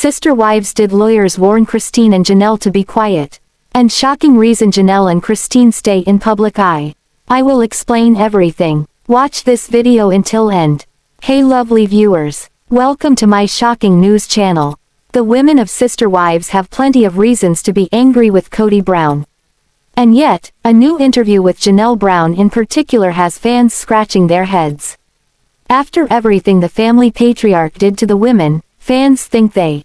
Sister wives did lawyers warn Christine and Janelle to be quiet? And shocking reason Janelle and Christine stay in public eye. I will explain everything. Watch this video until end. Hey lovely viewers. Welcome to my shocking news channel. The women of Sister Wives have plenty of reasons to be angry with Kody Brown. And yet, a new interview with Janelle Brown in particular has fans scratching their heads. After everything the family patriarch did to the women, fans think they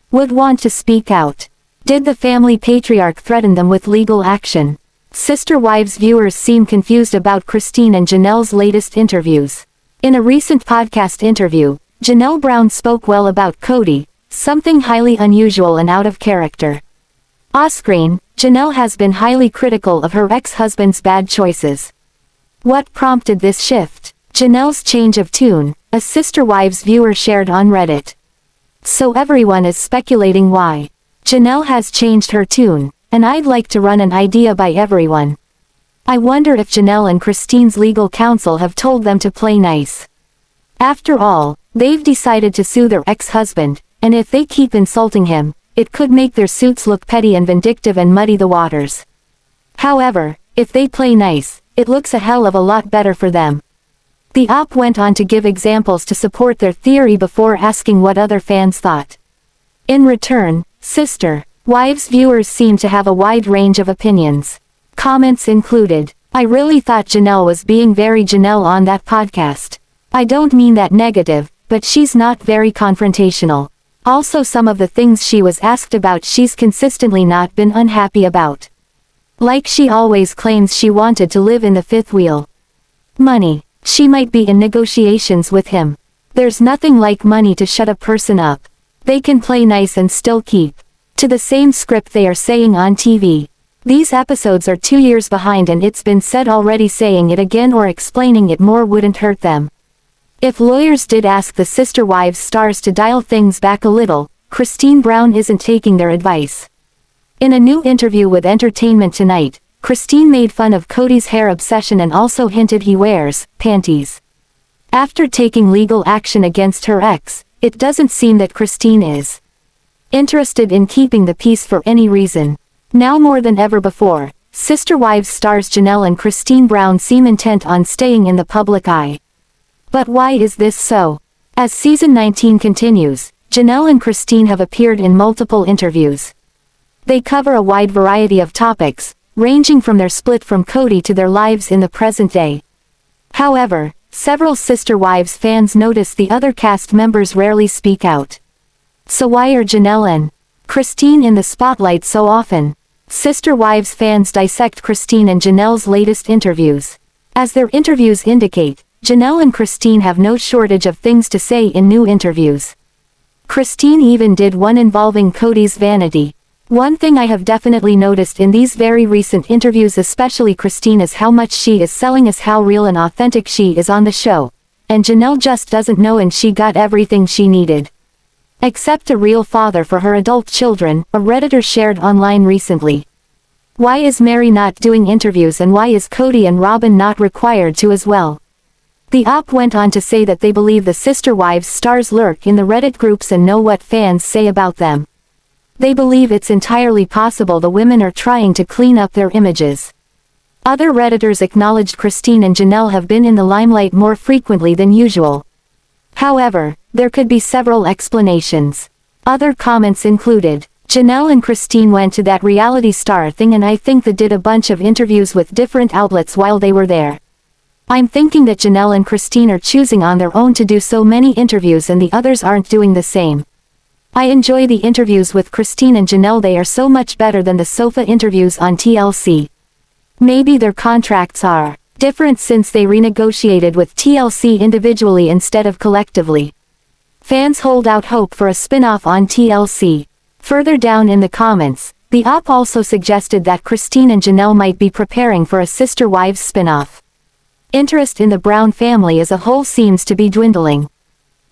would want to speak out. Did the family patriarch threaten them with legal action? Sister Wives viewers seem confused about Christine and Janelle's latest interviews. In a recent podcast interview, Janelle Brown spoke well about Kody, something highly unusual and out of character. Off-screen, Janelle has been highly critical of her ex-husband's bad choices. What prompted this shift? Janelle's change of tune, a Sister Wives viewer shared on Reddit. So everyone is speculating why. Janelle has changed her tune, and I'd like to run an idea by everyone. I wonder if Janelle and Christine's legal counsel have told them to play nice. After all, they've decided to sue their ex-husband, and if they keep insulting him, it could make their suits look petty and vindictive and muddy the waters. However, if they play nice, it looks a hell of a lot better for them. The op went on to give examples to support their theory before asking what other fans thought. In return, Sister Wives viewers seem to have a wide range of opinions. Comments included, "I really thought Janelle was being very Janelle on that podcast. I don't mean that negative, but she's not very confrontational. Also some of the things she was asked about she's consistently not been unhappy about. Like she always claims she wanted to live in the fifth wheel. Money. She might be in negotiations with him. There's nothing like money to shut a person up. They can play nice and still keep to the same script they are saying on TV. These episodes are 2 years behind and it's been said already, saying it again or explaining it more wouldn't hurt them. If lawyers did ask the Sister Wives stars to dial things back a little, Christine Brown isn't taking their advice." In a new interview with Entertainment Tonight, Christine made fun of Kody's hair obsession and also hinted he wears panties. After taking legal action against her ex, it doesn't seem that Christine is interested in keeping the peace for any reason. Now more than ever before, Sister Wives stars Janelle and Christine Brown seem intent on staying in the public eye. But why is this so? As season 19 continues, Janelle and Christine have appeared in multiple interviews. They cover a wide variety of topics, ranging from their split from Kody to their lives in the present day. However, several Sister Wives fans notice the other cast members rarely speak out. So why are Janelle and Christine in the spotlight so often? Sister Wives fans dissect Christine and Janelle's latest interviews. As their interviews indicate, Janelle and Christine have no shortage of things to say in new interviews. Christine even did one involving Kody's vanity. One thing I have definitely noticed in these very recent interviews, especially Christine, is how much she is selling as how real and authentic she is on the show. And Janelle just doesn't know, and she got everything she needed. Except a real father for her adult children, a Redditor shared online recently. Why is Meri not doing interviews, and why is Kody and Robyn not required to as well? The op went on to say that they believe the Sister Wives stars lurk in the Reddit groups and know what fans say about them. They believe it's entirely possible the women are trying to clean up their images. Other Redditors acknowledged Christine and Janelle have been in the limelight more frequently than usual. However, there could be several explanations. Other comments included, "Janelle and Christine went to that reality star thing and I think they did a bunch of interviews with different outlets while they were there. I'm thinking that Janelle and Christine are choosing on their own to do so many interviews and the others aren't doing the same. I enjoy the interviews with Christine and Janelle, they are so much better than the sofa interviews on TLC. Maybe their contracts are different since they renegotiated with TLC individually instead of collectively. Fans hold out hope for a spin-off on TLC." Further down in the comments, the op also suggested that Christine and Janelle might be preparing for a Sister Wives spin-off. Interest in the Brown family as a whole seems to be dwindling.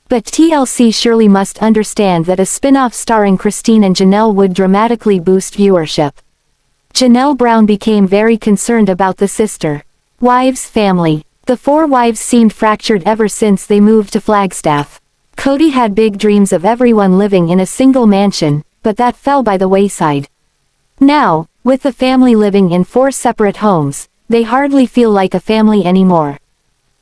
But TLC surely must understand that a spin-off starring Christine and Janelle would dramatically boost viewership. Janelle Brown became very concerned about the Sister Wives family. The four wives seemed fractured ever since they moved to Flagstaff. Kody had big dreams of everyone living in a single mansion, but that fell by the wayside. Now, with the family living in 4 separate homes, they hardly feel like a family anymore.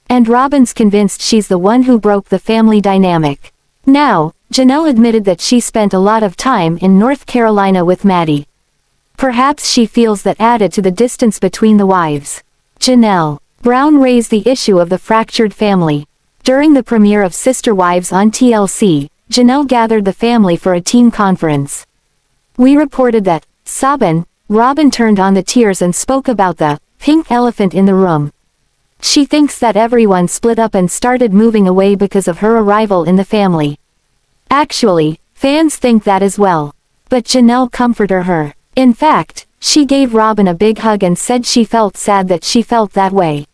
And Robyn's convinced she's the one who broke the family dynamic. Now, Janelle admitted that she spent a lot of time in North Carolina with Maddie. Perhaps she feels that added to the distance between the wives. Janelle Brown raised the issue of the fractured family. During the premiere of Sister Wives on TLC, Janelle gathered the family for a team conference. We reported that, sobbing, Robyn turned on the tears and spoke about the pink elephant in the room. She thinks that everyone split up and started moving away because of her arrival in the family. Actually, fans think that as well. But Janelle comforted her. In fact, she gave Robyn a big hug and said she felt sad that she felt that way.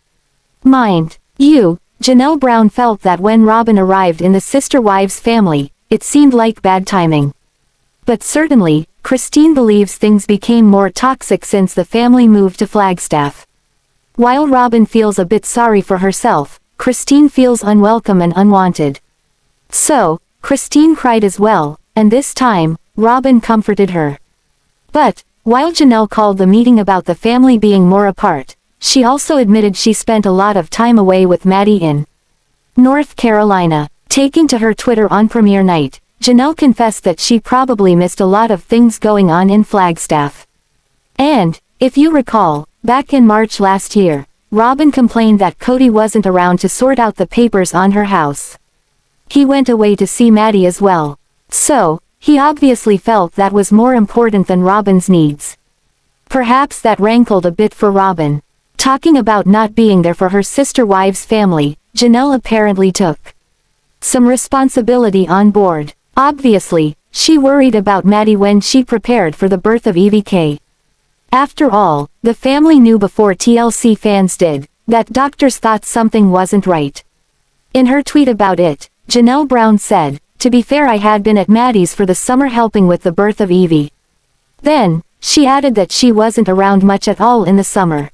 Mind you, Janelle Brown felt that when Robyn arrived in the Sister Wives family, it seemed like bad timing. But certainly, Christine believes things became more toxic since the family moved to Flagstaff. While Robyn feels a bit sorry for herself, Christine feels unwelcome and unwanted. So, Christine cried as well, and this time, Robyn comforted her. But, while Janelle called the meeting about the family being more apart, she also admitted she spent a lot of time away with Maddie in North Carolina. Taking to her Twitter on premiere night, Janelle confessed that she probably missed a lot of things going on in Flagstaff. And, if you recall, back in March last year, Robyn complained that Kody wasn't around to sort out the papers on her house. He went away to see Maddie as well. So, he obviously felt that was more important than Robyn's needs. Perhaps that rankled a bit for Robyn. Talking about not being there for her sister wives' family, Janelle apparently took some responsibility on board. Obviously, she worried about Maddie when she prepared for the birth of EVK. After all, the family knew before TLC fans did, that doctors thought something wasn't right. In her tweet about it, Janelle Brown said, "To be fair, I had been at Maddie's for the summer helping with the birth of Evie." Then, she added that she wasn't around much at all in the summer.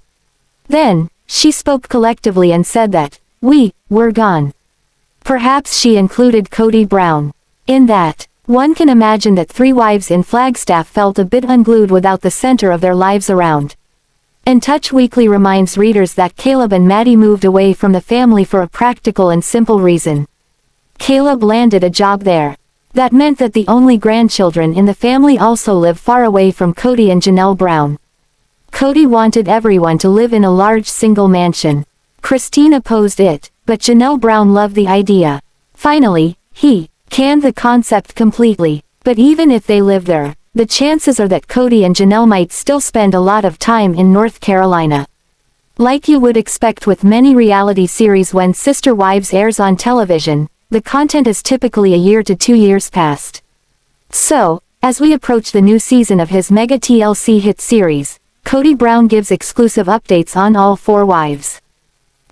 Then, she spoke collectively and said that, "We were gone." Perhaps she included Kody Brown. In that, one can imagine that 3 wives in Flagstaff felt a bit unglued without the center of their lives around. And Touch Weekly reminds readers that Caleb and Maddie moved away from the family for a practical and simple reason. Caleb landed a job there. That meant that the only grandchildren in the family also live far away from Kody and Janelle Brown. Kody wanted everyone to live in a large single mansion. Christine opposed it, but Janelle Brown loved the idea. Finally, he canned the concept completely. But even if they live there, the chances are that Kody and Janelle might still spend a lot of time in North Carolina. Like you would expect with many reality series, when Sister Wives airs on television, the content is typically a year to 2 years past. So, as we approach the new season of his mega TLC hit series, Kody Brown gives exclusive updates on all 4 wives.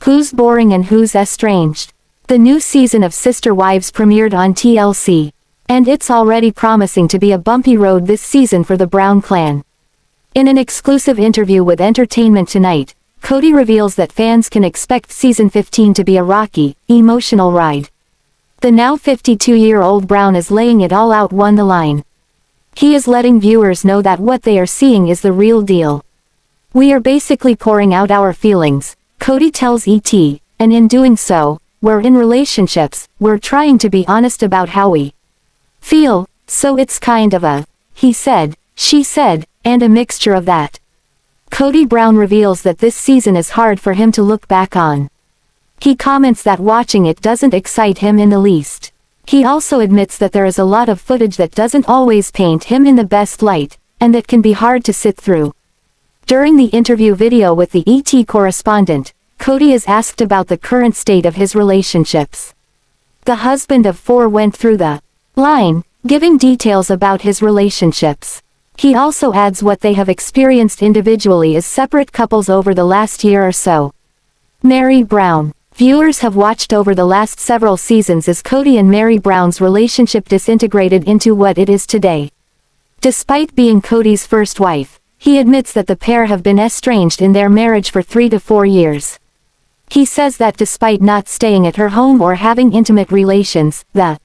Who's boring and who's estranged? The new season of Sister Wives premiered on TLC. And it's already promising to be a bumpy road this season for the Brown clan. In an exclusive interview with Entertainment Tonight, Kody reveals that fans can expect season 15 to be a rocky, emotional ride. The now 52-year-old Brown is laying it all out on the line. He is letting viewers know that what they are seeing is the real deal. "We are basically pouring out our feelings," Kody tells ET, "and in doing so, we're in relationships, we're trying to be honest about how we feel, so it's kind of a he said, she said, and a mixture of that." Kody Brown reveals that this season is hard for him to look back on. He comments that watching it doesn't excite him in the least. He also admits that there is a lot of footage that doesn't always paint him in the best light, and that can be hard to sit through. During the interview video with the ET correspondent, Kody is asked about the current state of his relationships. The husband of 4 went through the line, giving details about his relationships. He also adds what they have experienced individually as separate couples over the last year or so. Meri Brown. Viewers have watched over the last several seasons as Kody and Meri Brown's relationship disintegrated into what it is today. Despite being Kody's first wife, he admits that the pair have been estranged in their marriage for 3 to 4 years. He says that despite not staying at her home or having intimate relations, the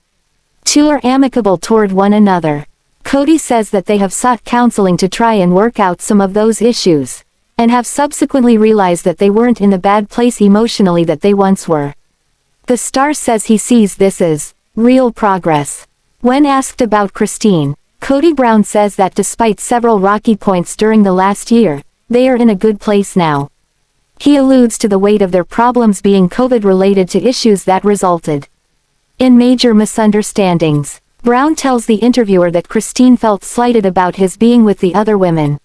Two are amicable toward one another. Kody says that they have sought counseling to try and work out some of those issues, and have subsequently realized that they weren't in the bad place emotionally that they once were. The star says he sees this as real progress. When asked about Christine, Kody Brown says that despite several rocky points during the last year, they are in a good place now. He alludes to the weight of their problems being COVID-related to issues that resulted in major misunderstandings. Brown tells the interviewer that Christine felt slighted about his being with the other women.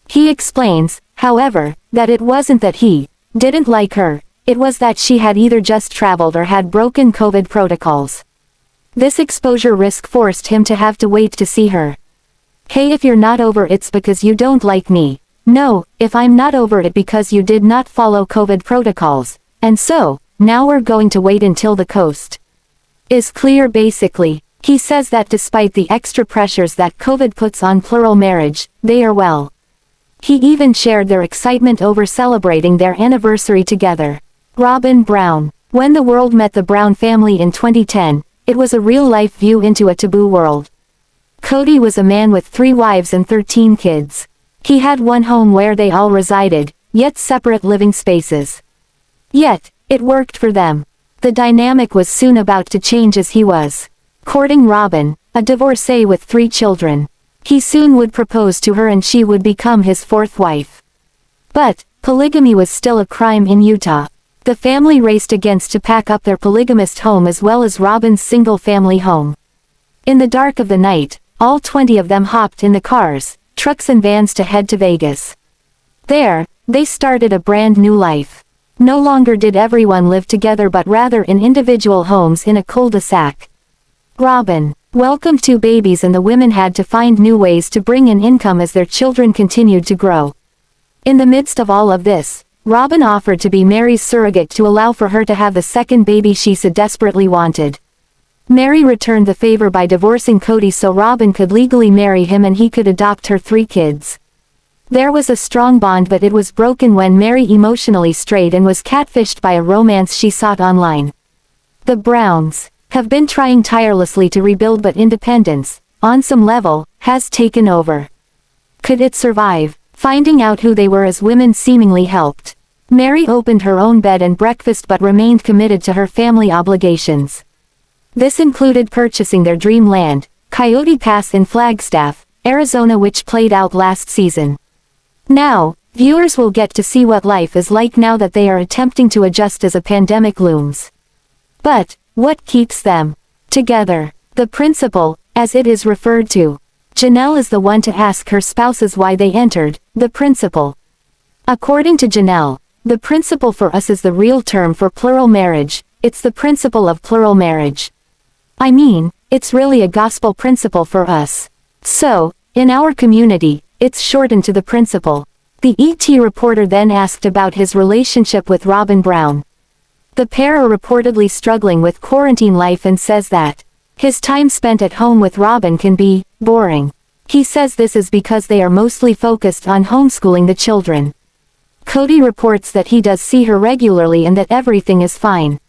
He explains, however, that it wasn't that he didn't like her, it was that she had either just traveled or had broken COVID protocols. This exposure risk forced him to have to wait to see her. Hey, if you're not over it's because you don't like me. No, if I'm not over it because you did not follow COVID protocols. And so, now we're going to wait until the coast is clear basically. He says that despite the extra pressures that COVID puts on plural marriage, they are well. He even shared their excitement over celebrating their anniversary together. Robyn Brown. When the world met the Brown family in 2010, it was a real-life view into a taboo world. Kody was a man with 3 wives and 13 kids. He had one home where they all resided, yet separate living spaces. Yet, it worked for them. The dynamic was soon about to change as he was courting Robyn, a divorcee with 3 children. He soon would propose to her and she would become his 4th wife. But, polygamy was still a crime in Utah. The family raced against to pack up their polygamist home as well as Robyn's single-family home. In the dark of the night, all 20 of them hopped in the cars, trucks and vans to head to Vegas. There, they started a brand new life. No longer did everyone live together but rather in individual homes in a cul-de-sac. Robyn welcomed 2 babies and the women had to find new ways to bring in income as their children continued to grow. In the midst of all of this, Robyn offered to be Meri's surrogate to allow for her to have the second baby she so desperately wanted. Meri returned the favor by divorcing Kody so Robyn could legally marry him and he could adopt her 3 kids. There was a strong bond but it was broken when Meri emotionally strayed and was catfished by a romance she sought online. The Browns have been trying tirelessly to rebuild but independence, on some level, has taken over. Could it survive? Finding out who they were as women seemingly helped. Meri opened her own bed and breakfast but remained committed to her family obligations. This included purchasing their dream land, Coyote Pass in Flagstaff, Arizona, which played out last season. Now, viewers will get to see what life is like now that they are attempting to adjust as a pandemic looms. But, what keeps them together? The principle, as it is referred to. Janelle is the one to ask her spouses why they entered the principle. According to Janelle, the principle for us is the real term for plural marriage, it's the principle of plural marriage. I mean, it's really a gospel principle for us. So, in our community, it's shortened to the principle. The ET reporter then asked about his relationship with Robyn Brown. The pair are reportedly struggling with quarantine life and says that his time spent at home with Robyn can be boring. He says this is because they are mostly focused on homeschooling the children. Kody reports that he does see her regularly and that everything is fine.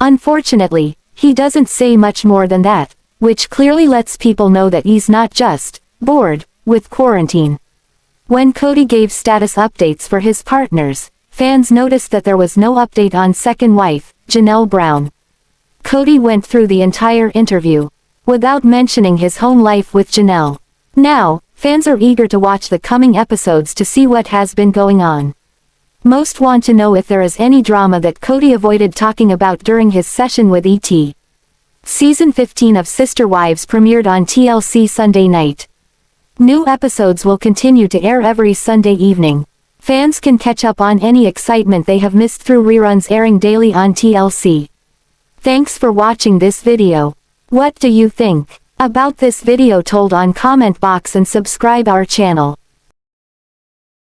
Unfortunately, he doesn't say much more than that, which clearly lets people know that he's not just bored with quarantine. When Kody gave status updates for his partners, fans noticed that there was no update on second wife, Janelle Brown. Kody went through the entire interview without mentioning his home life with Janelle. Now, fans are eager to watch the coming episodes to see what has been going on. Most want to know if there is any drama that Kody avoided talking about during his session with ET. Season 15 of Sister Wives premiered on TLC Sunday night. New episodes will continue to air every Sunday evening. Fans can catch up on any excitement they have missed through reruns airing daily on TLC. Thanks for watching this video. What do you think about this video? Told on comment box and subscribe our channel.